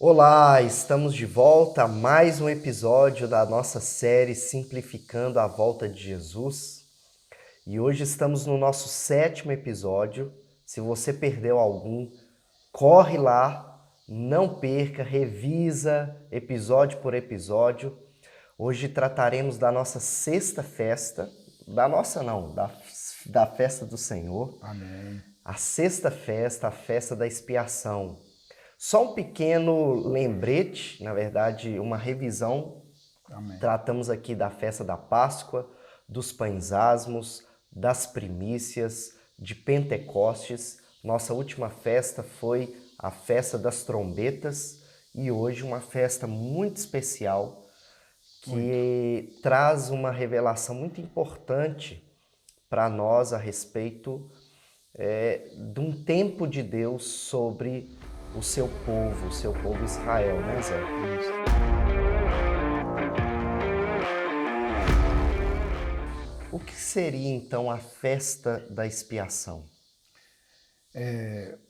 Olá, estamos de volta a mais um episódio da nossa série Simplificando a Volta de Jesus. E hoje estamos no nosso 7º episódio. Se você perdeu algum, corre lá, não perca, revisa episódio por episódio. Hoje trataremos da nossa sexta festa, da festa do Senhor. Amém. A sexta festa, a festa da expiação. Só um pequeno lembrete, na verdade, uma revisão. Amém. Tratamos aqui da festa da Páscoa, dos pães asmos, das primícias, de Pentecostes. Nossa última festa foi a festa das trombetas e hoje uma festa muito especial que traz uma revelação muito importante para nós a respeito de um tempo de Deus sobre o seu povo Israel, né, Zé? O que seria então a festa da expiação?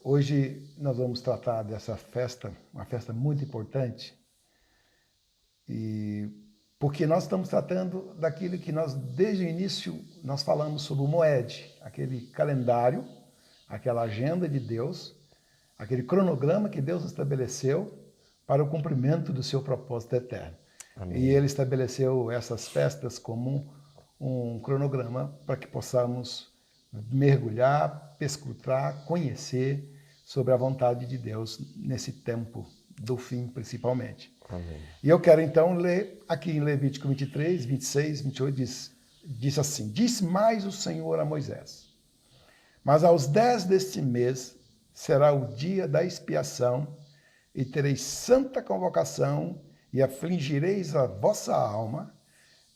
Hoje nós vamos tratar dessa festa, uma festa muito importante, porque nós estamos tratando daquilo que nós, desde o início, nós falamos sobre o Moed, aquele calendário, aquela agenda de Deus, aquele cronograma que Deus estabeleceu para o cumprimento do seu propósito eterno. Amém. E Ele estabeleceu essas festas como um cronograma para que possamos mergulhar, perscrutar, conhecer sobre a vontade de Deus nesse tempo do fim, principalmente. Amém. E eu quero então ler aqui em Levítico 23, 26, 28, diz assim: Disse mais o Senhor a Moisés: Mas aos 10 deste mês será o dia da expiação, e tereis santa convocação, e afligireis a vossa alma,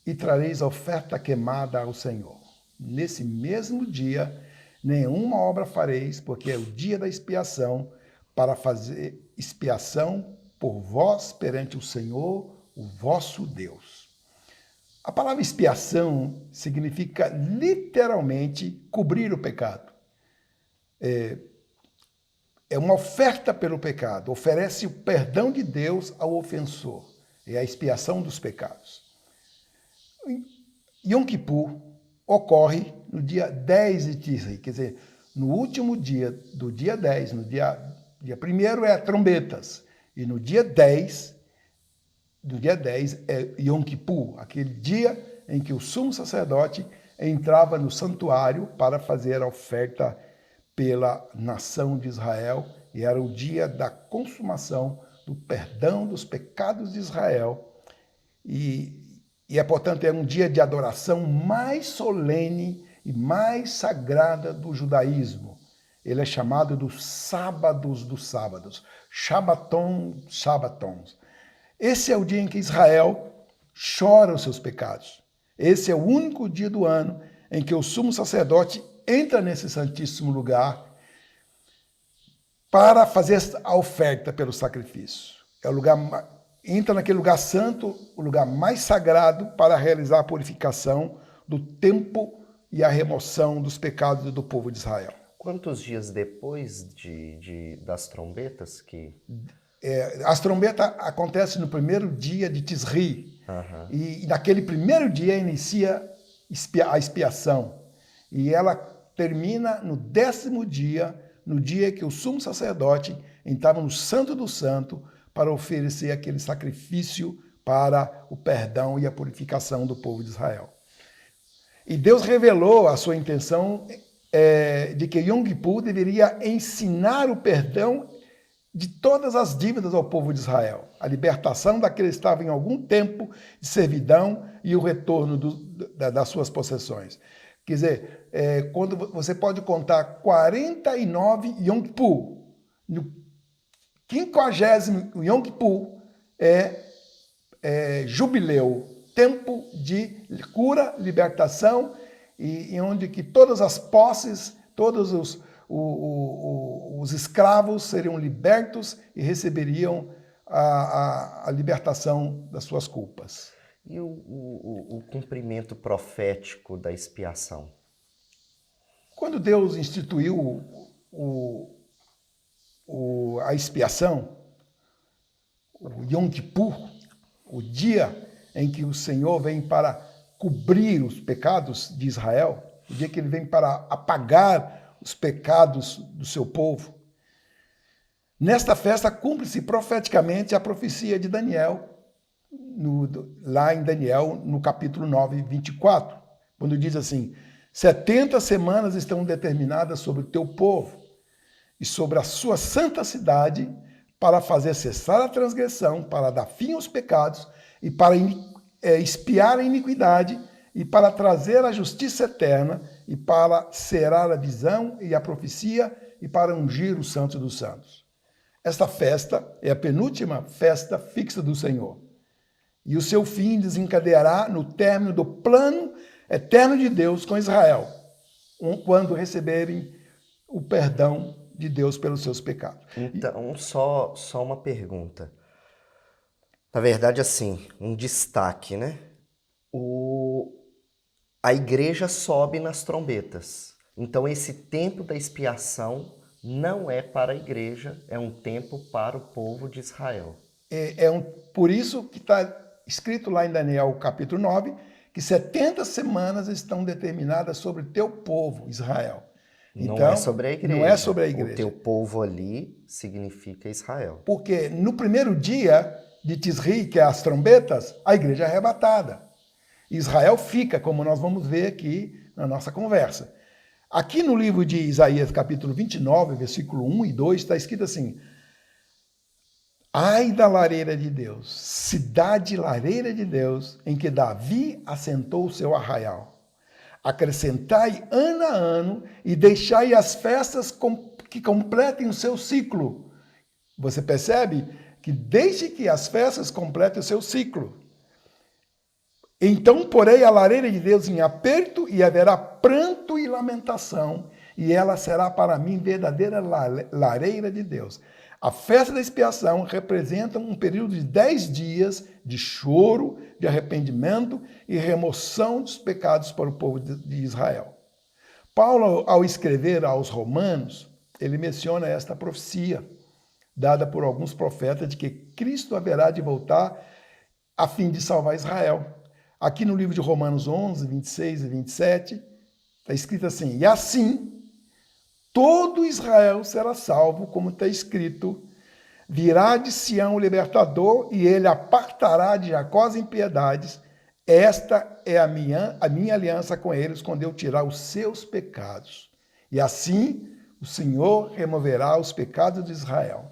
e trareis oferta queimada ao Senhor. Nesse mesmo dia, nenhuma obra fareis, porque é o dia da expiação, para fazer expiação por vós perante o Senhor, o vosso Deus. A palavra expiação significa literalmente cobrir o pecado. É uma oferta pelo pecado, oferece o perdão de Deus ao ofensor, é a expiação dos pecados. Yom Kippur ocorre no dia 10 de Tisri, quer dizer, no último dia do dia 10, no dia 1º é trombetas, e no dia 10 é Yom Kippur, aquele dia em que o sumo sacerdote entrava no santuário para fazer a oferta pela nação de Israel, e era o dia da consumação do perdão dos pecados de Israel, portanto, é um dia de adoração mais solene e mais sagrada do judaísmo. Ele é chamado dos sábados dos sábados, Shabbatons. Esse é o dia em que Israel chora os seus pecados. Esse é o único dia do ano em que o sumo sacerdote entra nesse santíssimo lugar para fazer a oferta pelo sacrifício. Entra naquele lugar santo, o lugar mais sagrado, para realizar a purificação do templo e a remoção dos pecados do povo de Israel. Quantos dias depois das trombetas que... As trombetas acontecem no primeiro dia de Tisri. E naquele primeiro dia inicia a expiação. E ela termina no 10º dia, no dia que o sumo sacerdote entrava no Santo do Santo para oferecer aquele sacrifício para o perdão e a purificação do povo de Israel. E Deus revelou a sua intenção de que Yom Kippur deveria ensinar o perdão de todas as dívidas ao povo de Israel, a libertação daqueles que estavam em algum tempo de servidão e o retorno das suas possessões. Quer dizer, quando você pode contar 49 Yom Kippur, no 50º Yom Kippur é jubileu, tempo de cura, libertação, e onde que todas as posses, todos os escravos seriam libertos e receberiam a libertação das suas culpas. E o cumprimento profético da expiação? Quando Deus instituiu a expiação, Yom Kippur, o dia em que o Senhor vem para cobrir os pecados de Israel, o dia que ele vem para apagar os pecados do seu povo. Nesta festa cumpre-se profeticamente a profecia de Daniel, lá em Daniel, no capítulo 9, 24, quando diz assim: 70 semanas estão determinadas sobre o teu povo e sobre a sua santa cidade, para fazer cessar a transgressão, para dar fim aos pecados e para expiar a iniquidade e para trazer a justiça eterna e para cerar a visão e a profecia e para ungir o Santo dos Santos. Esta festa é a penúltima festa fixa do Senhor. E o seu fim desencadeará no término do plano eterno de Deus com Israel, quando receberem o perdão de Deus pelos seus pecados. Então, só uma pergunta. Na verdade, assim, um destaque, né? A igreja sobe nas trombetas. Então, esse tempo da expiação não é para a igreja, é um tempo para o povo de Israel. Por isso que está escrito lá em Daniel capítulo 9, que 70 semanas estão determinadas sobre o teu povo, Israel. Então, não é sobre a igreja. Não é sobre a igreja. O teu povo ali significa Israel. Porque no primeiro dia de Tisri, que é as trombetas, a igreja é arrebatada. Israel fica, como nós vamos ver aqui na nossa conversa. Aqui no livro de Isaías, capítulo 29, versículo 1 e 2, está escrito assim: ai da lareira de Deus, cidade lareira de Deus, em que Davi assentou o seu arraial. Acrescentai ano a ano e deixai as festas que completem o seu ciclo. Você percebe que deixe que as festas completem o seu ciclo. Então porei a lareira de Deus em aperto e haverá pranto e lamentação, e ela será para mim verdadeira lareira de Deus. A festa da expiação representa um período de 10 dias de choro, de arrependimento e remoção dos pecados para o povo de Israel. Paulo, ao escrever aos Romanos, ele menciona esta profecia, dada por alguns profetas, de que Cristo haverá de voltar a fim de salvar Israel. Aqui no livro de Romanos 11, 26 e 27, está escrito assim: e assim todo Israel será salvo, como está escrito: virá de Sião o libertador, e ele apartará de Jacó as impiedades. Esta é a minha aliança com eles, quando eu tirar os seus pecados. E assim o Senhor removerá os pecados de Israel.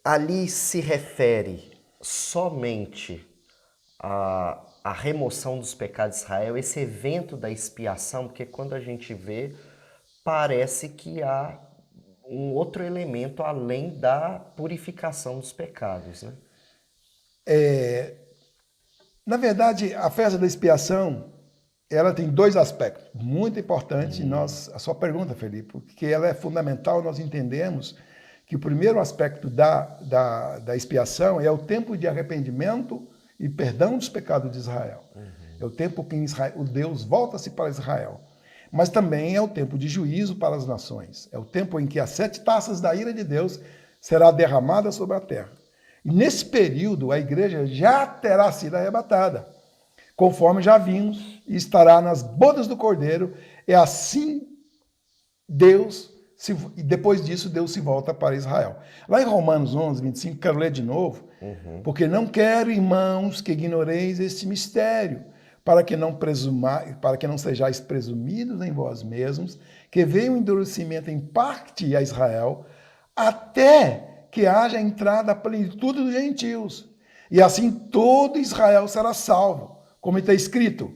Ali se refere somente a remoção dos pecados de Israel, esse evento da expiação, porque quando a gente vê, parece que há um outro elemento além da purificação dos pecados, né? Na verdade, a festa da expiação, ela tem dois aspectos muito importantes. A sua pergunta, Felipe, porque ela é fundamental. Nós entendemos que o primeiro aspecto da expiação é o tempo de arrependimento e perdão dos pecados de Israel. É o tempo que o Deus volta-se para Israel. Mas também é o tempo de juízo para as nações. É o tempo em que as 7 taças da ira de Deus será derramada sobre a terra. E nesse período a igreja já terá sido arrebatada, conforme já vimos, e estará nas bodas do Cordeiro. É assim e depois disso Deus se volta para Israel. Lá em Romanos 11, 25, quero ler de novo, porque não quero, irmãos, que ignoreis este mistério, para que não sejais presumidos em vós mesmos, que veio o endurecimento em parte a Israel, até que haja entrada a plenitude dos gentios. E assim todo Israel será salvo, como está escrito: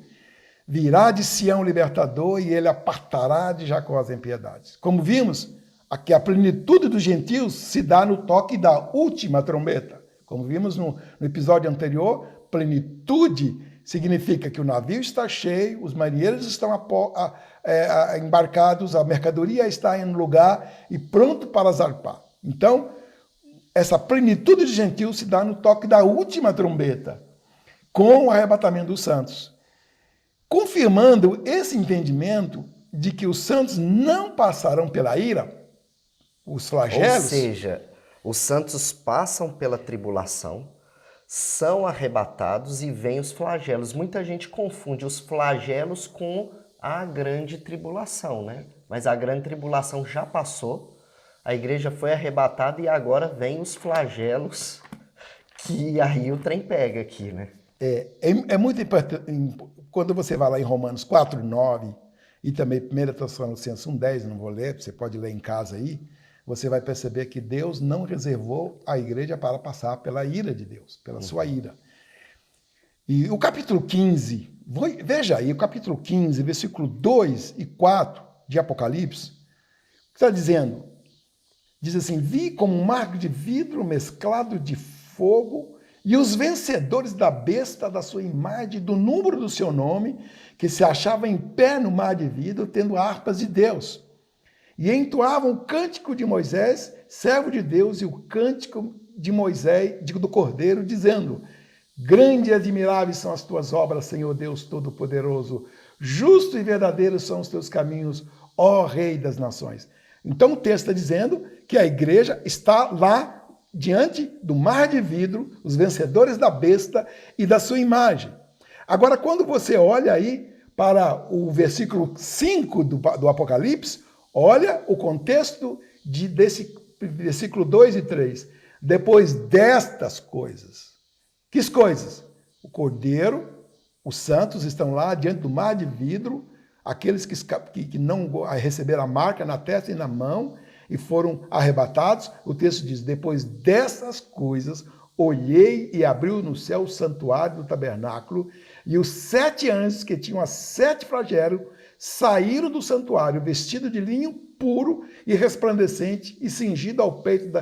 virá de Sião o libertador, e ele apartará de Jacó as impiedades. Como vimos, aqui a plenitude dos gentios se dá no toque da última trombeta. Como vimos no episódio anterior, plenitude significa que o navio está cheio, os marinheiros estão embarcados, a mercadoria está em lugar e pronto para zarpar. Então, essa plenitude de gentios se dá no toque da última trombeta, com o arrebatamento dos santos. Confirmando esse entendimento de que os santos não passarão pela ira, os flagelos. Ou seja, os santos passam pela tribulação, são arrebatados e vêm os flagelos. Muita gente confunde os flagelos com a grande tribulação, né? Mas a grande tribulação já passou, a igreja foi arrebatada e agora vem os flagelos, que aí o trem pega aqui, né? É muito importante, quando você vai lá em Romanos 4:9 e também 1 Tessalonicenses 1:10, não vou ler, você pode ler em casa aí, você vai perceber que Deus não reservou a igreja para passar pela ira de Deus, pela sua ira. E o capítulo 15, veja aí, o capítulo 15, versículo 2 e 4 de Apocalipse, está dizendo, diz assim, vi como um mar de vidro mesclado de fogo e os vencedores da besta, da sua imagem, do número do seu nome, que se achavam em pé no mar de vidro, tendo harpas de Deus. E entoavam o cântico de Moisés, servo de Deus, e o cântico de Moisés, do Cordeiro, dizendo, grande e admiráveis são as tuas obras, Senhor Deus Todo-Poderoso, justo e verdadeiro são os teus caminhos, ó Rei das Nações. Então o texto está dizendo que a igreja está lá diante do mar de vidro, os vencedores da besta e da sua imagem. Agora, quando você olha aí para o versículo 5 do Apocalipse, olha o contexto desse versículo 2 e 3. Depois destas coisas. Que coisas? O Cordeiro, os santos estão lá diante do mar de vidro, aqueles que não receberam a marca na testa e na mão e foram arrebatados. O texto diz, depois dessas coisas, olhei e abriu no céu o santuário do tabernáculo e os 7 anjos que tinham as 7 flagelos saíram do santuário vestidos de linho puro e resplandecente e cingido ao peito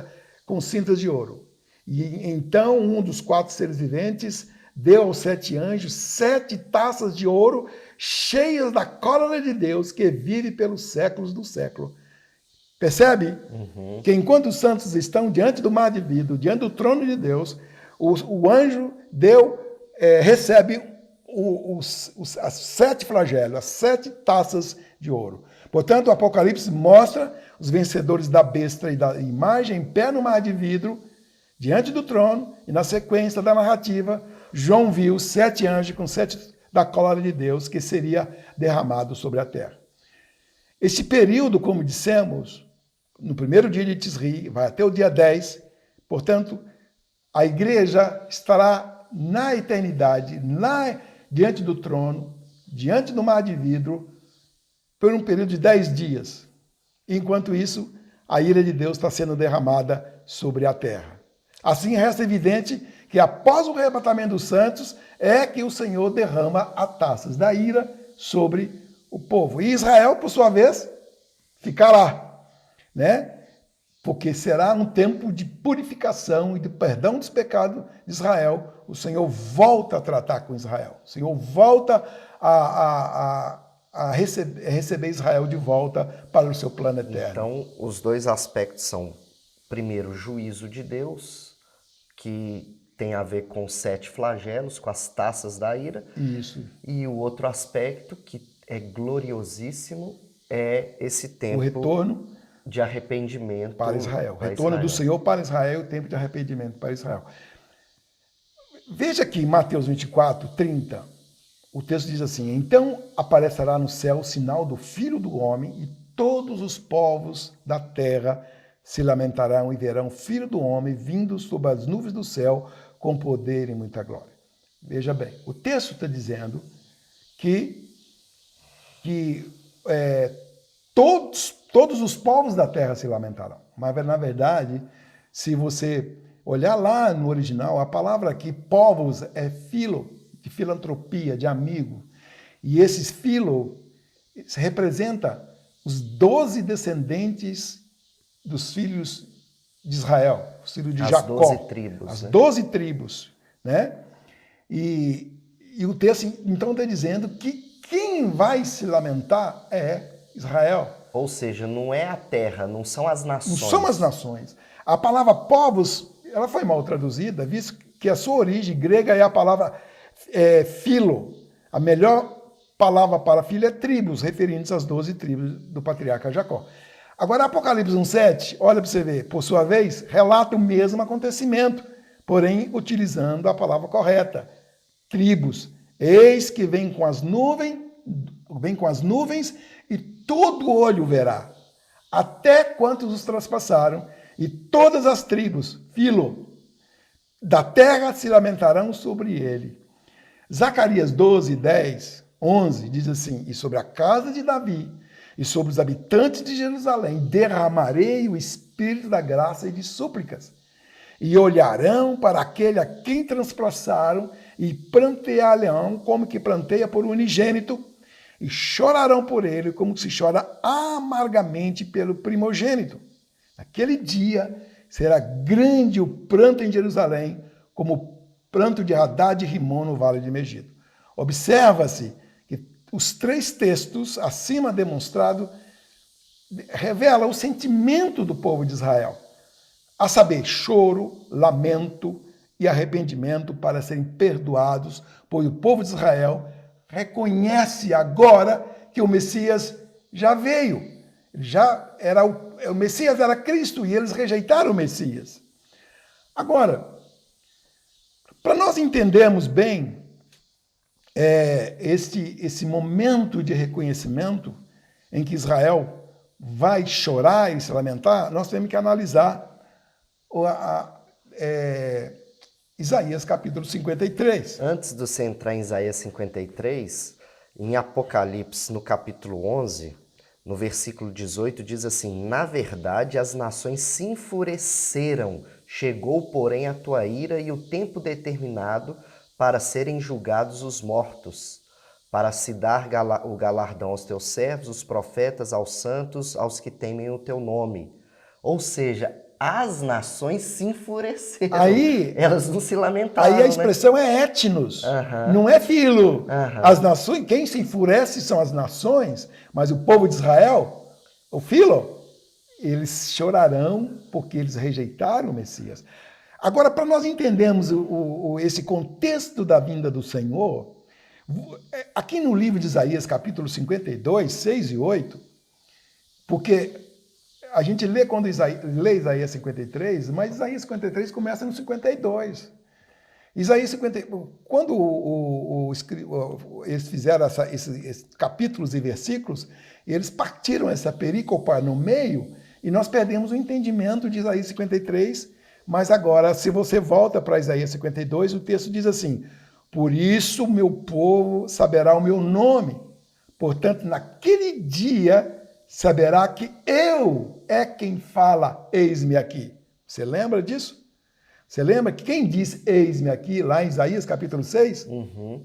com cintas de ouro. E então um dos 4 seres viventes deu aos 7 anjos 7 taças de ouro cheias da cólera de Deus que vive pelos séculos do século. Percebe? Que enquanto os santos estão diante do mar de vidro, diante do trono de Deus, o anjo recebe as 7 flagelos, as 7 taças de ouro. Portanto, o Apocalipse mostra os vencedores da besta e da imagem em pé no mar de vidro, diante do trono, e na sequência da narrativa, João viu 7 anjos com 7 da cólera de Deus que seria derramado sobre a terra. Este período, como dissemos, no primeiro dia de Tisri, vai até o dia 10, portanto, a igreja estará na eternidade, lá diante do trono, diante do mar de vidro, por um período de 10 dias. Enquanto isso, a ira de Deus está sendo derramada sobre a terra. Assim, resta evidente que após o arrebatamento dos santos, é que o Senhor derrama as taças da ira sobre o povo. E Israel, por sua vez, ficará, né? Porque será um tempo de purificação e de perdão dos pecados de Israel. O Senhor volta a tratar com Israel. O Senhor volta a receber Israel de volta para o seu plano eterno. Então, os dois aspectos são, primeiro, o juízo de Deus, que tem a ver com 7 flagelos, com as taças da ira. Isso. E o outro aspecto, que é gloriosíssimo, é esse tempo... O retorno de arrependimento para Israel. O retorno do Senhor para Israel, o tempo de arrependimento para Israel. Veja aqui, Mateus 24:30, o texto diz assim, então aparecerá no céu o sinal do Filho do Homem e todos os povos da terra se lamentarão e verão o Filho do Homem vindo sobre as nuvens do céu com poder e muita glória. Veja bem, o texto está dizendo que todos os povos da terra se lamentarão. Mas, na verdade, se você olhar lá no original, a palavra aqui, povos, é filo, de filantropia, de amigo. E esses filo representa os 12 descendentes dos filhos de Israel, os filhos de Jacó. As 12 tribos. As 12 tribos, né? E o texto, então, está dizendo que quem vai se lamentar é Israel. Ou seja, não é a terra, não são as nações. Não são as nações. A palavra povos, ela foi mal traduzida, visto que a sua origem grega é a palavra filo. A melhor palavra para filho é tribos, referindo-se às 12 tribos do patriarca Jacó. Agora, Apocalipse 1,7, olha para você ver, por sua vez, relata o mesmo acontecimento, porém utilizando a palavra correta. Tribos, eis que vem com as nuvens e todo olho verá, até quantos os traspassaram, e todas as tribos, filo, da terra se lamentarão sobre ele. Zacarias 12, 10, 11 diz assim, e sobre a casa de Davi e sobre os habitantes de Jerusalém derramarei o espírito da graça e de súplicas, e olharão para aquele a quem transpassaram e plantear-lhe-ão como que planteia por unigênito, e chorarão por ele como se chora amargamente pelo primogênito. Naquele dia será grande o pranto em Jerusalém, como o pranto de Hadad e Rimon no vale de Megido. Observa-se que os três textos acima demonstrados revelam o sentimento do povo de Israel, a saber, choro, lamento e arrependimento para serem perdoados, pois o povo de Israel reconhece agora que o Messias já veio. O Messias era Cristo e eles rejeitaram o Messias. Agora, para nós entendermos bem esse momento de reconhecimento em que Israel vai chorar e se lamentar, nós temos que analisar Isaías capítulo 53. Antes de você entrar em Isaías 53, em Apocalipse, no capítulo 11, no versículo 18, diz assim, na verdade as nações se enfureceram, chegou, porém, a tua ira e o tempo determinado para serem julgados os mortos, para se dar o galardão aos teus servos, os profetas, aos santos, aos que temem o teu nome. Ou seja, as nações se enfureceram. Aí, elas não se lamentaram. Aí a expressão é etnos, não é filo. As nações, quem se enfurece são as nações, mas o povo de Israel, o filo, eles chorarão porque eles rejeitaram o Messias. Agora, para nós entendermos esse contexto da vinda do Senhor, aqui no livro de Isaías, capítulo 52, 6 e 8, porque a gente lê quando lê Isaías 53, mas Isaías 53 começa no 52. Isaías 50, quando eles fizeram esses capítulos e versículos, eles partiram essa perícopa no meio e nós perdemos o entendimento de Isaías 53, mas agora, se você volta para Isaías 52, o texto diz assim, por isso meu povo saberá o meu nome, portanto, naquele dia saberá que eu é quem fala, eis-me aqui. Você lembra disso? Você lembra que quem diz eis-me aqui, lá em Isaías capítulo 6?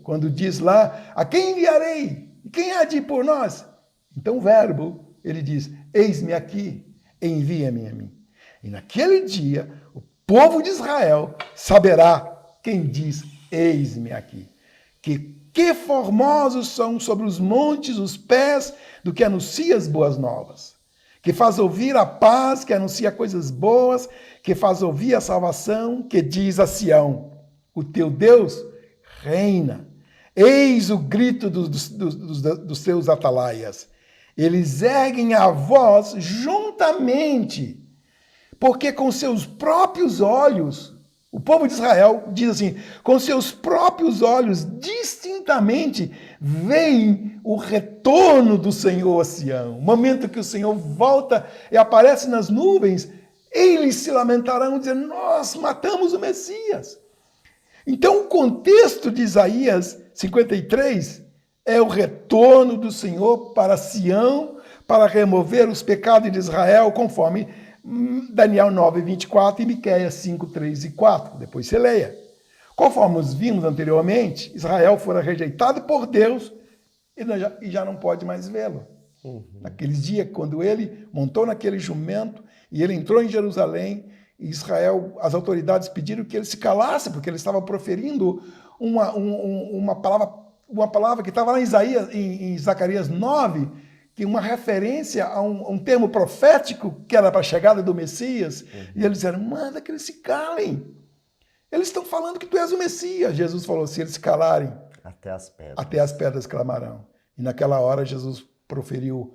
Quando diz lá, a quem enviarei? E quem há de ir por nós? Então o verbo, ele diz, eis-me aqui, envia-me a mim. E naquele dia, o povo de Israel saberá quem diz eis-me aqui. Que formosos são sobre os montes os pés do que anuncia as boas novas, que faz ouvir a paz, que anuncia coisas boas, que faz ouvir a salvação, que diz a Sião, o teu Deus reina. Eis o grito dos teus atalaias. Eles erguem a voz juntamente, porque com seus próprios olhos, o povo de Israel diz assim, com seus próprios olhos, distintamente, veem o retorno do Senhor a Sião. O momento que o Senhor volta e aparece nas nuvens, eles se lamentarão, dizendo, nós matamos o Messias. Então, o contexto de Isaías 53 é o retorno do Senhor para Sião, para remover os pecados de Israel, conforme Daniel 9, 24 e Miqueias 5, 3 e 4. Depois você leia. Conforme os vimos anteriormente, Israel fora rejeitado por Deus e já não pode mais vê-lo. Naqueles dias, quando ele montou naquele jumento e ele entrou em Jerusalém, Israel, as autoridades pediram que ele se calasse, porque ele estava proferindo uma palavra que estava lá em Zacarias 9, que uma referência a um termo profético que era para a chegada do Messias, e eles disseram, manda que eles se calem. Eles estão falando que tu és o Messias. Jesus falou, se eles se calarem, até as pedras clamarão. E naquela hora Jesus proferiu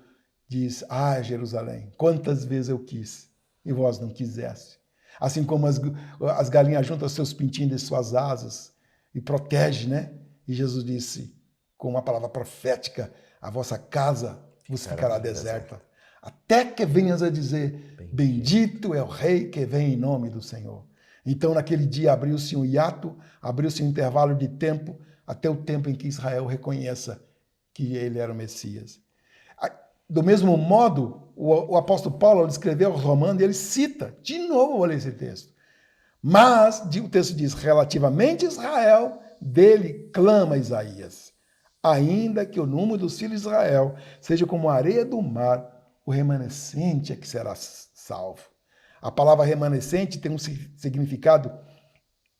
diz: Ah, Jerusalém, quantas vezes eu quis e vós não quiseste. Assim como as galinhas juntam seus pintinhos de suas asas e protege, né? E Jesus disse, com uma palavra profética, a vossa casa vos ficará deserta, até que venhas a dizer, bendito é o rei que vem em nome do Senhor. Então, naquele dia, abriu-se um hiato, abriu-se um intervalo de tempo, até o tempo em que Israel reconheça que ele era o Messias. Do mesmo modo, o apóstolo Paulo, ao escrever aos Romanos, ele cita, de novo vou ler esse texto, mas o texto diz, relativamente a Israel, dele clama Isaías, ainda que o número dos filhos de Israel seja como a areia do mar, o remanescente é que será salvo. A palavra remanescente tem um significado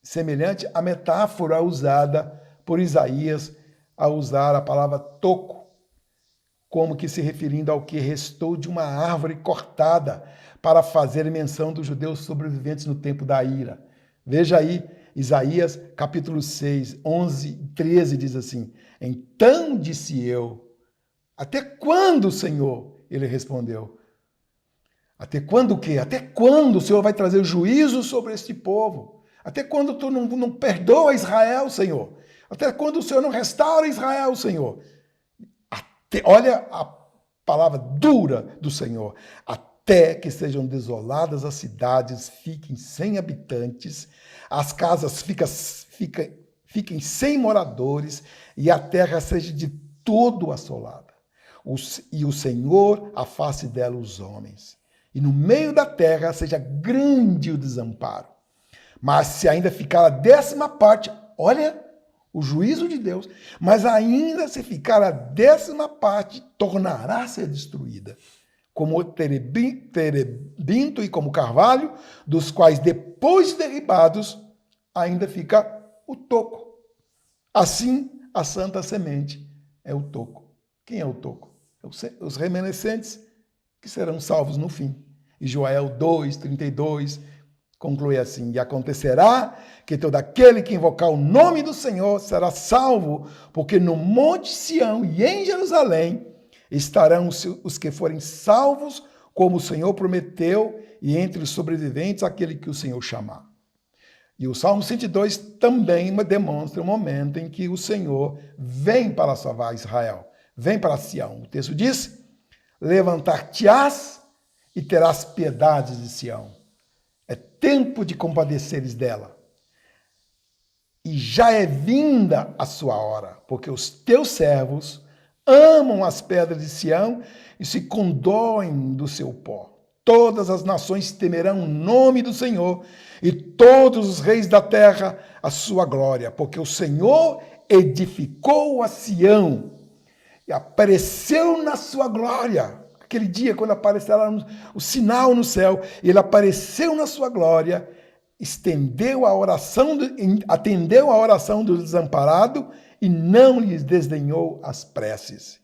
semelhante à metáfora usada por Isaías ao usar a palavra toco, como que se referindo ao que restou de uma árvore cortada para fazer menção dos judeus sobreviventes no tempo da ira. Veja aí, Isaías capítulo 6, 11 e 13 diz assim, então disse eu, até quando, Senhor? Ele respondeu, até quando o quê? Até quando o Senhor vai trazer juízo sobre este povo? Até quando tu não perdoa Israel, Senhor? Até quando o Senhor não restaura Israel, Senhor? Olha a palavra dura do Senhor. Até que sejam desoladas as cidades, fiquem sem habitantes, as casas fiquem sem moradores e a terra seja de todo assolada. E o Senhor afaste dela os homens. E no meio da terra seja grande o desamparo. Mas se ainda ficar a 10ª parte, olha o juízo de Deus, mas ainda se ficar a 10ª parte, tornará a ser destruída, como terebinto e como carvalho, dos quais depois derribados, ainda fica o toco. Assim, a santa semente é o toco. Quem é o toco? Os remanescentes que serão salvos no fim. E Joel 2:32 conclui assim, e acontecerá que todo aquele que invocar o nome do Senhor será salvo, porque no monte Sião e em Jerusalém estarão os que forem salvos, como o Senhor prometeu, e entre os sobreviventes aquele que o Senhor chamar. E o Salmo 102 também demonstra o momento em que o Senhor vem para salvar Israel, vem para Sião. O texto diz, levantar-te-ás e terás piedade de Sião. É tempo de compadeceres dela. E já é vinda a sua hora, porque os teus servos amam as pedras de Sião e se condoem do seu pó. Todas as nações temerão o nome do Senhor e todos os reis da terra a sua glória, porque o Senhor edificou a Sião e apareceu na sua glória. Aquele dia, quando apareceu o sinal no céu, ele apareceu na sua glória, atendeu a oração do desamparado e não lhes desdenhou as preces.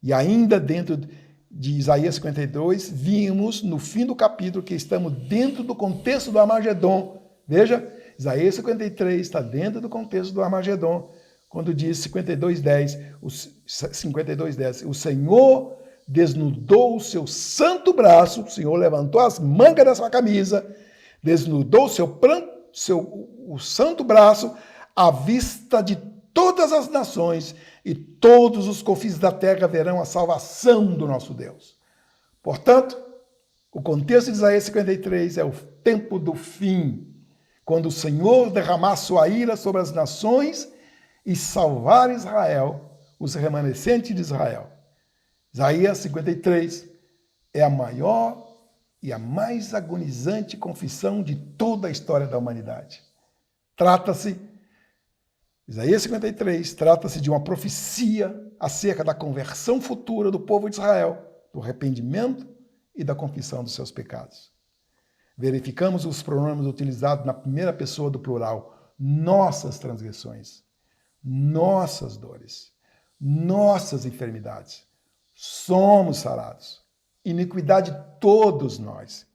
E ainda dentro de Isaías 52, vimos no fim do capítulo que estamos dentro do contexto do Armagedon. Veja, Isaías 53 está dentro do contexto do Armagedon, quando diz 52:10, o Senhor desnudou o seu santo braço, o Senhor levantou as mangas da sua camisa, desnudou o santo braço à vista de todas as nações e todos os confins da terra verão a salvação do nosso Deus. Portanto, o contexto de Isaías 53 é o tempo do fim, quando o Senhor derramar sua ira sobre as nações e salvar Israel, os remanescentes de Israel. Isaías 53 é a maior e a mais agonizante confissão de toda a história da humanidade. Isaías 53 trata-se de uma profecia acerca da conversão futura do povo de Israel, do arrependimento e da confissão dos seus pecados. Verificamos os pronomes utilizados na primeira pessoa do plural, nossas transgressões, nossas dores, nossas enfermidades. Somos sarados. Iniquidade todos nós.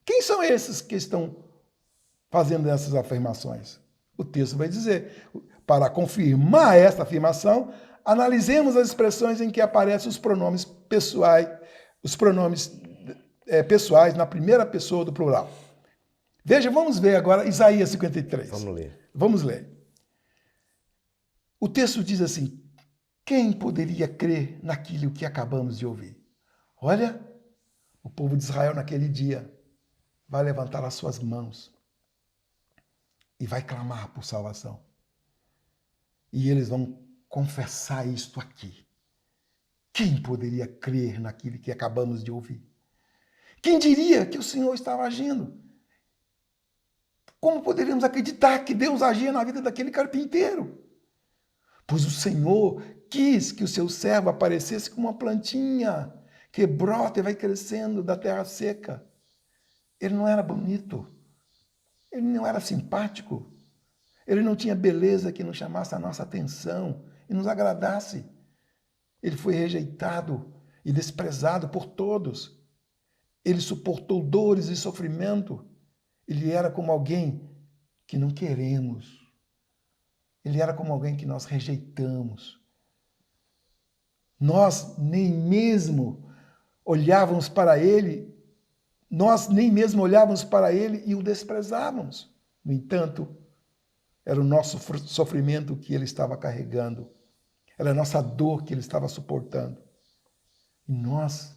Quem são esses que estão fazendo essas afirmações? O texto vai dizer. Para confirmar esta afirmação, analisemos as expressões em que aparecem os pronomes pessoais, os pronomes pessoais na primeira pessoa do plural. Veja, vamos ver agora Isaías 53. Vamos ler. Vamos ler. O texto diz assim: quem poderia crer naquilo que acabamos de ouvir? Olha, o povo de Israel naquele dia vai levantar as suas mãos e vai clamar por salvação. E eles vão confessar isto aqui. Quem poderia crer naquilo que acabamos de ouvir? Quem diria que o Senhor estava agindo? Como poderíamos acreditar que Deus agia na vida daquele carpinteiro? Pois o Senhor quis que o seu servo aparecesse como uma plantinha que brota e vai crescendo da terra seca. Ele não era bonito, ele não era simpático, ele não tinha beleza que nos chamasse a nossa atenção e nos agradasse. Ele foi rejeitado e desprezado por todos. Ele suportou dores e sofrimento. Ele era como alguém que não queremos. Ele era como alguém que nós rejeitamos. Nós nem mesmo olhávamos para ele, e o desprezávamos. No entanto, era o nosso sofrimento que ele estava carregando. Era a nossa dor que ele estava suportando. E nós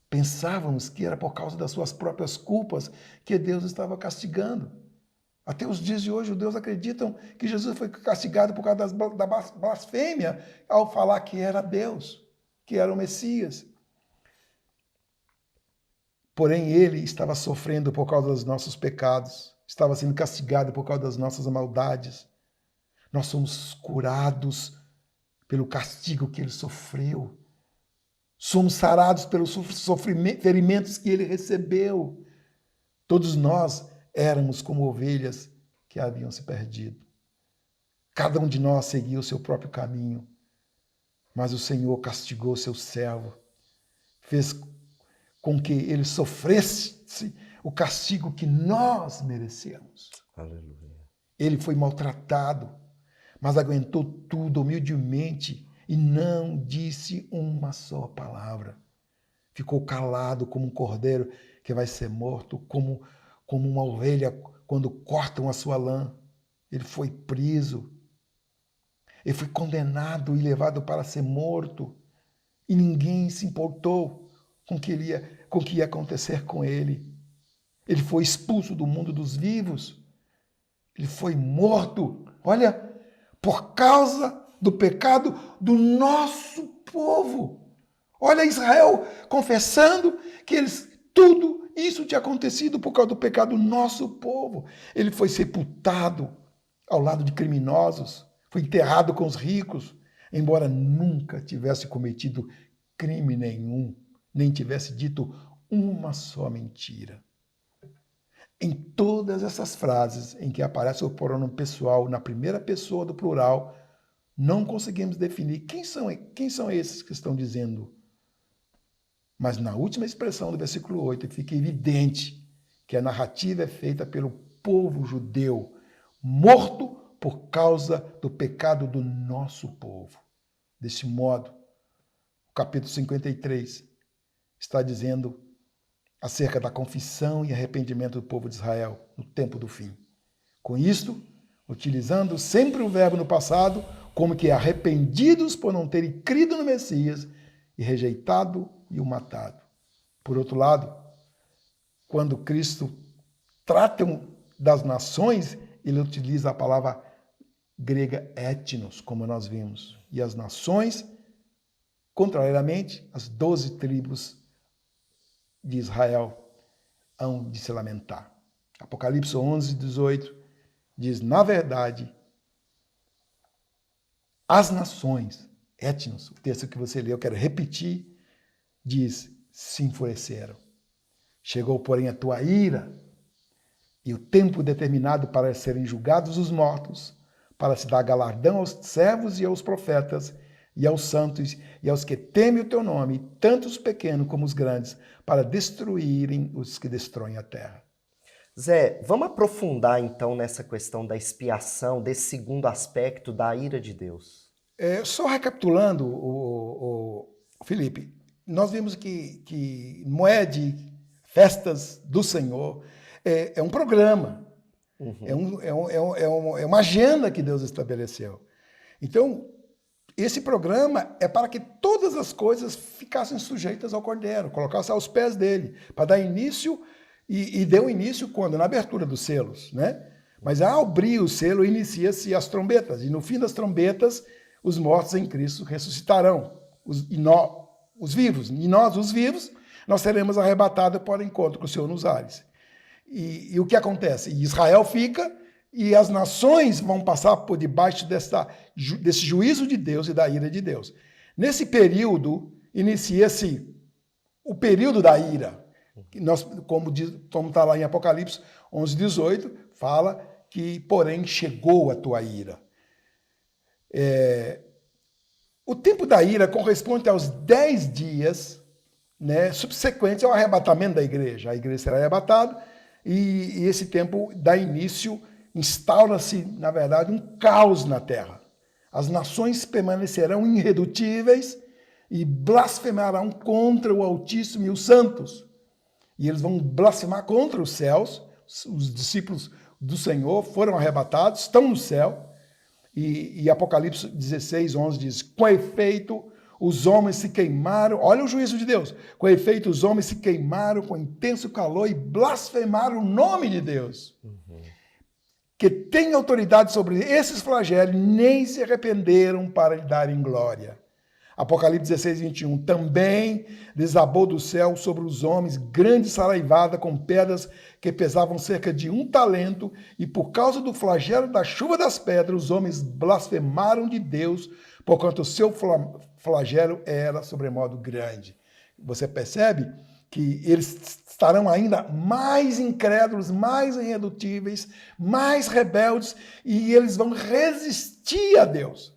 pensávamos que era por causa das suas próprias culpas que Deus estava castigando. Até os dias de hoje, os judeus acreditam que Jesus foi castigado por causa da blasfêmia ao falar que era Deus, que era o Messias. Porém, ele estava sofrendo por causa dos nossos pecados, estava sendo castigado por causa das nossas maldades. Nós somos curados pelo castigo que ele sofreu. Somos sarados pelos ferimentos que ele recebeu. Todos nós éramos como ovelhas que haviam se perdido. Cada um de nós seguia o seu próprio caminho, mas o Senhor castigou seu servo, fez com que ele sofresse o castigo que nós merecemos. Aleluia. Ele foi maltratado, mas aguentou tudo humildemente e não disse uma só palavra. Ficou calado como um cordeiro que vai ser morto, como uma ovelha quando cortam a sua lã. Ele foi preso. Ele foi condenado e levado para ser morto. E ninguém se importou com o que ia acontecer com ele. Ele foi expulso do mundo dos vivos. Ele foi morto. Olha, por causa do pecado do nosso povo. Olha Israel confessando que tudo isso tinha acontecido por causa do pecado do nosso povo. Ele foi sepultado ao lado de criminosos, foi enterrado com os ricos, embora nunca tivesse cometido crime nenhum, nem tivesse dito uma só mentira. Em todas essas frases em que aparece o pronome pessoal na primeira pessoa do plural, não conseguimos definir quem são esses que estão dizendo. Mas na última expressão do versículo 8 fica evidente que a narrativa é feita pelo povo judeu, morto por causa do pecado do nosso povo. Deste modo, o capítulo 53 está dizendo acerca da confissão e arrependimento do povo de Israel no tempo do fim. Com isto, utilizando sempre o verbo no passado, como que arrependidos por não terem crido no Messias e rejeitado e o matado. Por outro lado, quando Cristo trata das nações, ele utiliza a palavra grega etnos, como nós vimos. E as nações, contrariamente, as 12 tribos de Israel hão de se lamentar. Apocalipse 11, 18 diz, na verdade, as nações, etnos, o texto que você leu, eu quero repetir, diz, se enfureceram. Chegou, porém, a tua ira e o tempo determinado para serem julgados os mortos, para se dar galardão aos servos e aos profetas, e aos santos, e aos que temem o teu nome, tanto os pequenos como os grandes, para destruírem os que destroem a terra. Zé, vamos aprofundar então nessa questão da expiação, desse segundo aspecto da ira de Deus. Só recapitulando, Felipe, nós vimos que Moed, Festas do Senhor, é um programa, é uma agenda que Deus estabeleceu. Então, esse programa é para que todas as coisas ficassem sujeitas ao Cordeiro, colocassem aos pés dele, para dar início, e deu início quando? Na abertura dos selos, né? Mas ao abrir o selo, inicia-se as trombetas, e no fim das trombetas, os mortos em Cristo ressuscitarão, os vivos, e nós, os vivos, nós seremos arrebatados para o encontro com o Senhor nos ares. E o que acontece? Israel fica, e as nações vão passar por debaixo desse juízo de Deus e da ira de Deus. Nesse período, inicia-se o período da ira. Nós, como está lá em Apocalipse 11:18, fala que, porém, chegou a tua ira. O tempo da ira corresponde aos 10 dias, né, subsequentes ao arrebatamento da igreja. A igreja será arrebatada e esse tempo dá início, instaura-se, na verdade, um caos na terra. As nações permanecerão irredutíveis e blasfemarão contra o Altíssimo e os santos. E eles vão blasfemar contra os céus. Os discípulos do Senhor foram arrebatados, estão no céu. E Apocalipse 16:11 diz: com efeito, os homens se queimaram, olha o juízo de Deus, com efeito os homens se queimaram com intenso calor e blasfemaram o nome de Deus, que tem autoridade sobre esses flagelos, nem se arrependeram para lhe darem glória. Apocalipse 16:21, também desabou do céu sobre os homens grande saraivada com pedras que pesavam cerca de 1 talento, e por causa do flagelo da chuva das pedras, os homens blasfemaram de Deus, porquanto o seu flagelo era sobremodo grande. Você percebe que eles estarão ainda mais incrédulos, mais irredutíveis, mais rebeldes, e eles vão resistir a Deus.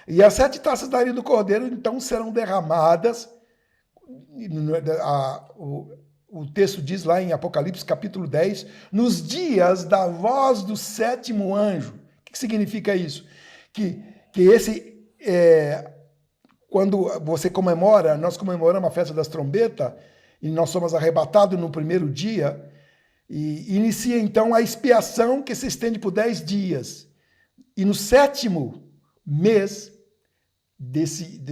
E as 7 taças da ira do Cordeiro, então, serão derramadas. O texto diz lá em Apocalipse, capítulo 10, nos dias da voz do 7º anjo. O que significa isso? Que quando você comemora, nós comemoramos a festa das trombetas, e nós somos arrebatados no primeiro dia, e inicia, então, a expiação que se estende por 10 dias. E no 7º mês,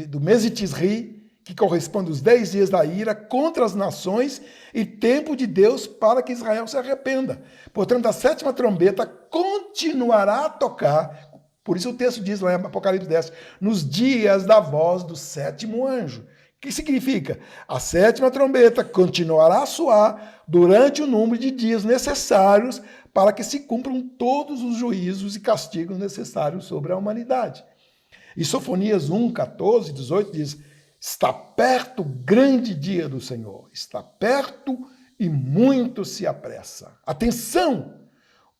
do mês de Tisri, que corresponde aos 10 dias da ira contra as nações e tempo de Deus para que Israel se arrependa. Portanto, a 7ª trombeta continuará a tocar, por isso o texto diz lá em Apocalipse 10, nos dias da voz do 7º anjo. O que significa? A 7ª trombeta continuará a soar durante o número de dias necessários para que se cumpram todos os juízos e castigos necessários sobre a humanidade. E Sofonias 1, 14, 18 diz: está perto o grande dia do Senhor, está perto e muito se apressa. Atenção!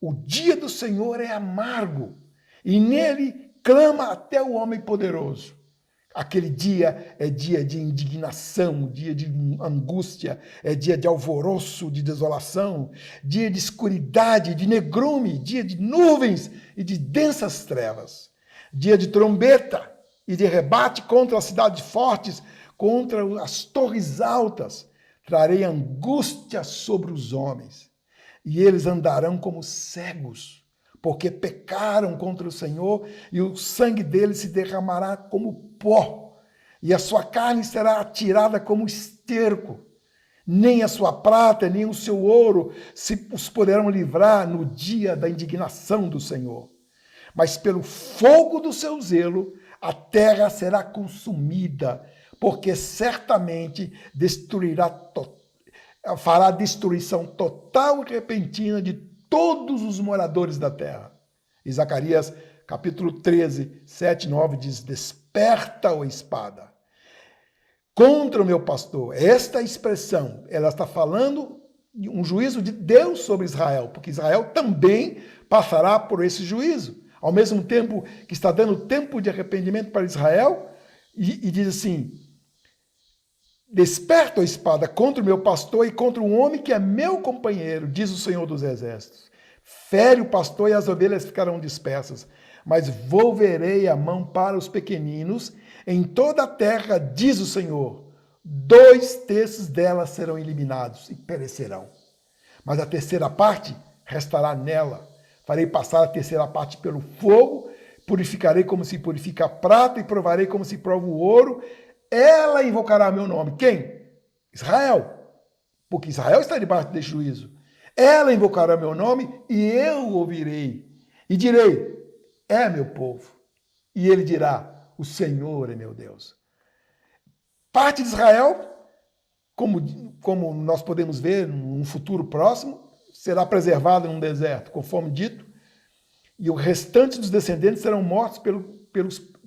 O dia do Senhor é amargo e nele clama até o homem poderoso. Aquele dia é dia de indignação, dia de angústia, é dia de alvoroço, de desolação, dia de escuridade, de negrume, dia de nuvens e de densas trevas. Dia de trombeta e de rebate contra as cidades fortes, contra as torres altas. Trarei angústia sobre os homens, e eles andarão como cegos, porque pecaram contra o Senhor, e o sangue deles se derramará como pó, e a sua carne será atirada como esterco. Nem a sua prata, nem o seu ouro os poderão livrar no dia da indignação do Senhor. Mas pelo fogo do seu zelo, a terra será consumida, porque certamente fará destruição total e repentina de todos os moradores da terra. E Zacarias, capítulo 13, 7 e 9 diz: desperta, ó espada, contra o meu pastor. Esta expressão, ela está falando de um juízo de Deus sobre Israel, porque Israel também passará por esse juízo. Ao mesmo tempo que está dando tempo de arrependimento para Israel, e diz assim: desperta a espada contra o meu pastor e contra um homem que é meu companheiro, diz o Senhor dos Exércitos. Fere o pastor e as ovelhas ficarão dispersas, mas volverei a mão para os pequeninos em toda a terra, diz o Senhor 2/3 delas serão eliminados e perecerão. Mas a terceira parte restará nela. Farei passar a terceira parte pelo fogo, purificarei como se purifica a prata e provarei como se prova o ouro. Ela invocará meu nome. Quem? Israel. Porque Israel está debaixo deste juízo. Ela invocará meu nome e eu ouvirei. E direi, é meu povo. E ele dirá, o Senhor é meu Deus. Parte de Israel, como nós podemos ver num futuro próximo, será preservada num deserto, conforme dito, e o restante dos descendentes serão mortos pelo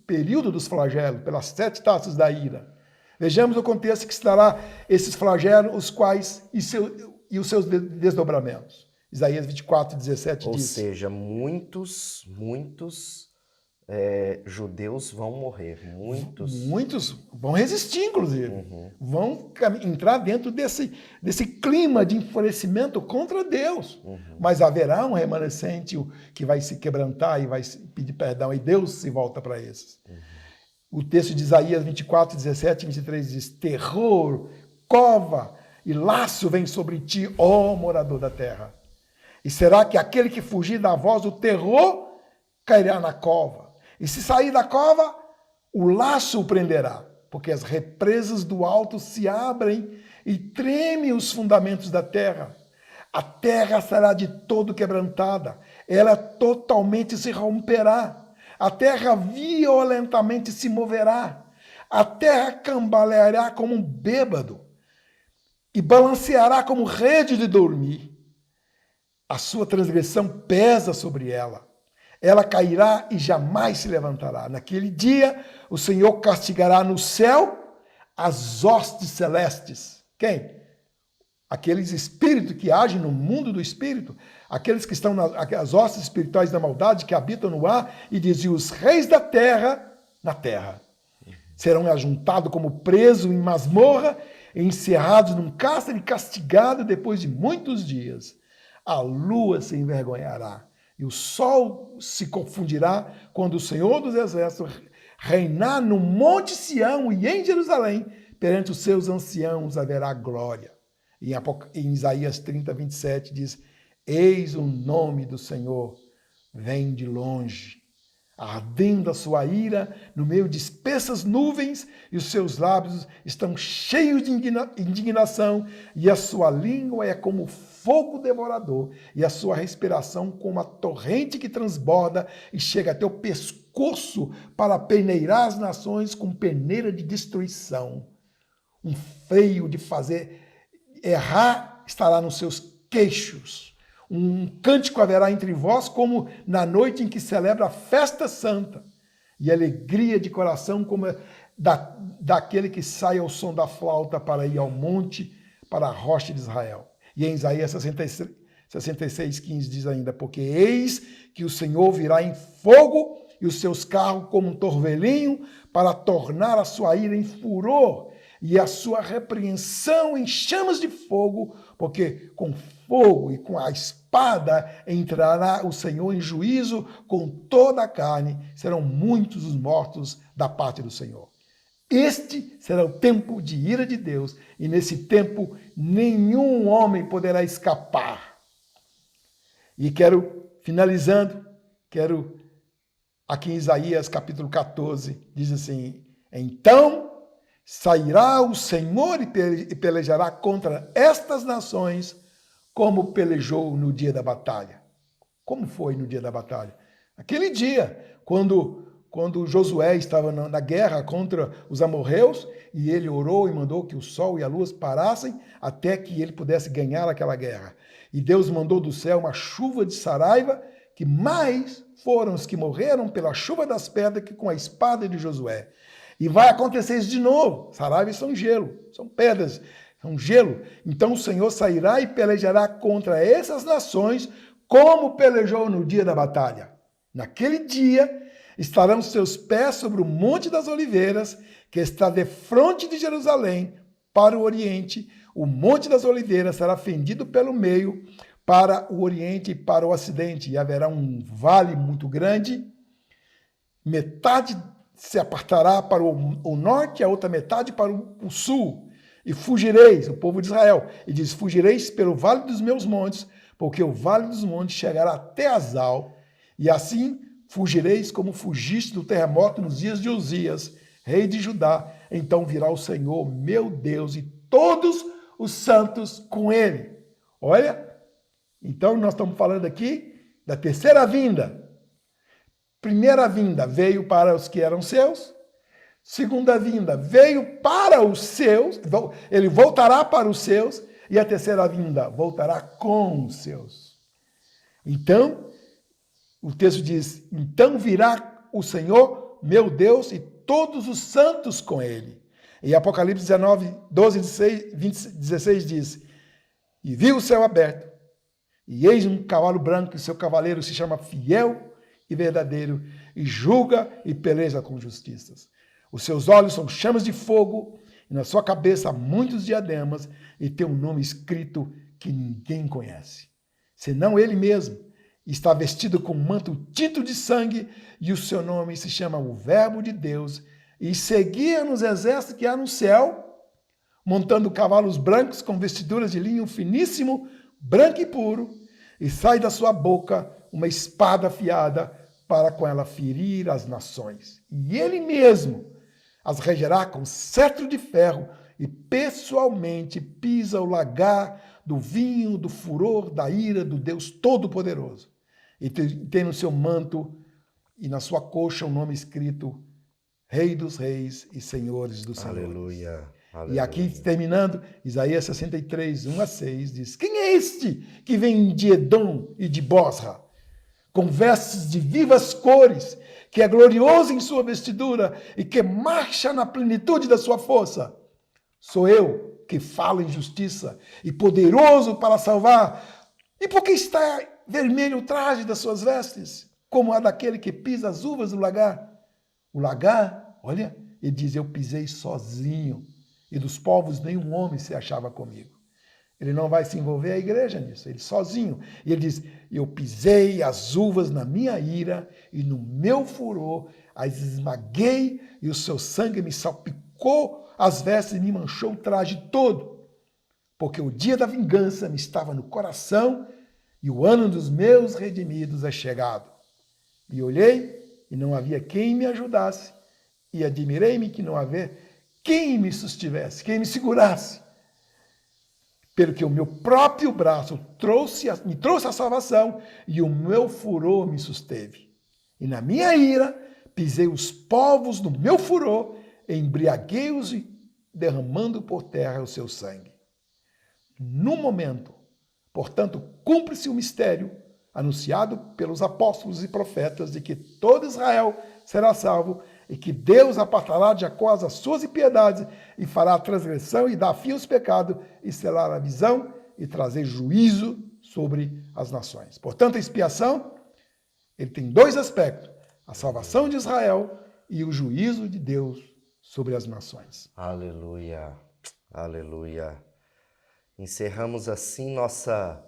período dos flagelos, pelas 7 taças da ira. Vejamos o contexto que se dará esses flagelos, os quais e os seus desdobramentos. Isaías 24, 17 Ou diz. seja, muitos judeus vão morrer. Muitos vão resistir, inclusive. Vão entrar dentro desse clima de enfurecimento contra Deus. Mas haverá um remanescente que vai se quebrantar e vai pedir perdão, e Deus se volta para esses. O texto de Isaías 24, 17 e 23 diz, terror, cova e laço vem sobre ti, ó morador da terra. E será que aquele que fugir da voz do terror cairá na cova? E se sair da cova, o laço o prenderá, porque as represas do alto se abrem e tremem os fundamentos da terra. A terra será de todo quebrantada, ela totalmente se romperá. A terra violentamente se moverá. A terra cambaleará como um bêbado e balanceará como rede de dormir. A sua transgressão pesa sobre ela. Ela cairá e jamais se levantará. Naquele dia, o Senhor castigará no céu as hostes celestes. Quem? Aqueles espíritos que agem no mundo do espírito, aqueles que estão nas hostes espirituais da maldade, que habitam no ar, e diziam, os reis da terra, na terra. Serão ajuntados como presos em masmorra, encerrados num cárcere e castigados depois de muitos dias. A lua se envergonhará e o sol se confundirá quando o Senhor dos Exércitos reinar no Monte Sião e em Jerusalém, perante os seus anciãos haverá glória. E em Isaías 30, 27 diz, eis o nome do Senhor, vem de longe, ardendo a sua ira no meio de espessas nuvens, e os seus lábios estão cheios de indignação, e a sua língua é como fogo devorador, e a sua respiração como a torrente que transborda e chega até o pescoço para peneirar as nações com peneira de destruição. Um freio de fazer errar estará nos seus queixos. Um cântico haverá entre vós, como na noite em que celebra a festa santa. E alegria de coração, como daquele que sai ao som da flauta para ir ao monte, para a rocha de Israel. E em Isaías 66, 15 diz ainda, porque eis que o Senhor virá em fogo e os seus carros como um torvelinho, para tornar a sua ira em furor e a sua repreensão em chamas de fogo, porque com fogo e com a espada entrará o Senhor em juízo com toda a carne, serão muitos os mortos da parte do Senhor. Este será o tempo de ira de Deus, e nesse tempo nenhum homem poderá escapar. E finalizando, aqui em Isaías capítulo 14, diz assim, então sairá o Senhor e pelejará contra estas nações, como pelejou no dia da batalha. Como foi no dia da batalha? Aquele dia, quando Josué estava na guerra contra os amorreus, e ele orou e mandou que o sol e a lua parassem até que ele pudesse ganhar aquela guerra. E Deus mandou do céu uma chuva de saraiva, que mais foram os que morreram pela chuva das pedras que com a espada de Josué. E vai acontecer isso de novo. Saraiva são gelo, são pedras, são gelo. Então o Senhor sairá e pelejará contra essas nações, como pelejou no dia da batalha. Naquele dia estarão seus pés sobre o Monte das Oliveiras, que está defronte de Jerusalém, para o oriente. O Monte das Oliveiras será fendido pelo meio, para o oriente e para o ocidente, e haverá um vale muito grande. Metade se apartará para o norte, a outra metade para o sul. e fugireis, o povo de Israel, e diz, fugireis pelo vale dos meus montes, porque o vale dos montes chegará até Azal, e assim fugireis como fugiste do terremoto nos dias de Uzias, rei de Judá. Então virá o Senhor, meu Deus, e todos os santos com ele. Olha, então nós estamos falando aqui da terceira vinda. Primeira vinda veio para os que eram seus. Segunda vinda veio para os seus. Ele voltará para os seus. E a terceira vinda voltará com os seus. Então, o texto diz, então virá o Senhor, meu Deus, e todos os santos com ele. Em Apocalipse 19, 12, 16 diz, e vi o céu aberto, e eis um cavalo branco, e seu cavaleiro se chama Fiel e Verdadeiro, e julga e peleja com justiças. Os seus olhos são chamas de fogo, e na sua cabeça há muitos diademas, e tem um nome escrito que ninguém conhece, senão ele mesmo. Está vestido com um manto tinto de sangue, e o seu nome se chama o Verbo de Deus, e seguia nos exércitos que há no céu, montando cavalos brancos com vestiduras de linho finíssimo, branco e puro, e sai da sua boca uma espada afiada para com ela ferir as nações. E ele mesmo as regerá com cetro de ferro, e pessoalmente pisa o lagar do vinho, do furor, da ira do Deus Todo-Poderoso. E tem no seu manto e na sua coxa o nome escrito Rei dos Reis e Senhores dos Senhores. Aleluia. Aleluia. E aqui, terminando, Isaías 63, 1 a 6, diz, quem é este que vem de Edom e de Bosra, com vestes de vivas cores, que é glorioso em sua vestidura e que marcha na plenitude da sua força? Sou eu que falo em justiça e poderoso para salvar. E por que está vermelho o traje das suas vestes, como a daquele que pisa as uvas do lagar? O lagar, olha, ele diz, eu pisei sozinho, e dos povos nenhum homem se achava comigo. Ele não vai se envolver a igreja nisso, ele sozinho. E ele diz, eu pisei as uvas na minha ira, e no meu furor as esmaguei, e o seu sangue me salpicou as vestes e me manchou o traje todo. Porque o dia da vingança me estava no coração, e o ano dos meus redimidos é chegado. E olhei, e não havia quem me ajudasse, e admirei-me que não havia quem me sustivesse, quem me segurasse. Pelo que o meu próprio braço me trouxe a salvação, e o meu furor me susteve. E na minha ira pisei os povos no meu furor, embriaguei-os derramando por terra o seu sangue. No momento, portanto, cumpre-se o mistério anunciado pelos apóstolos e profetas de que todo Israel será salvo, e que Deus apartará de acordo às suas impiedades e fará a transgressão e dar fim aos pecados e selar a visão e trazer juízo sobre as nações. Portanto, a expiação, ele tem dois aspectos, a salvação de Israel e o juízo de Deus sobre as nações. Aleluia, aleluia. Encerramos assim nossa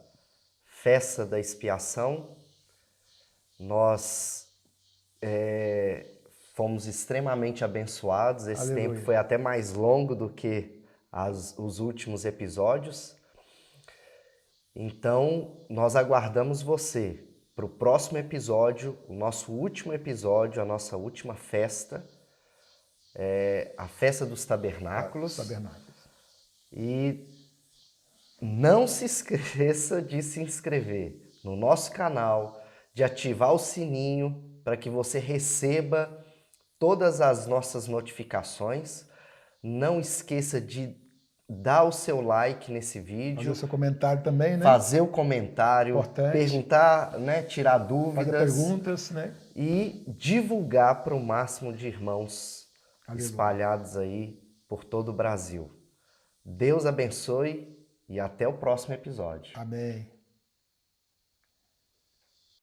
festa da expiação. Nós fomos extremamente abençoados. Esse Aleluia. tempo foi até mais longo do que os últimos episódios. Então, nós aguardamos você para o próximo episódio, o nosso último episódio, a nossa última festa, a Festa dos Tabernáculos. E não se esqueça de se inscrever no nosso canal, de ativar o sininho para que você receba todas as nossas notificações. Não esqueça de dar o seu like nesse vídeo. Fazer o seu comentário também, né? Fazer o comentário, importante. Perguntar, né? Tirar dúvidas. Fazer perguntas, né? E divulgar para o máximo de irmãos Aleluia. Espalhados aí por todo o Brasil. Deus abençoe e até o próximo episódio. Amém.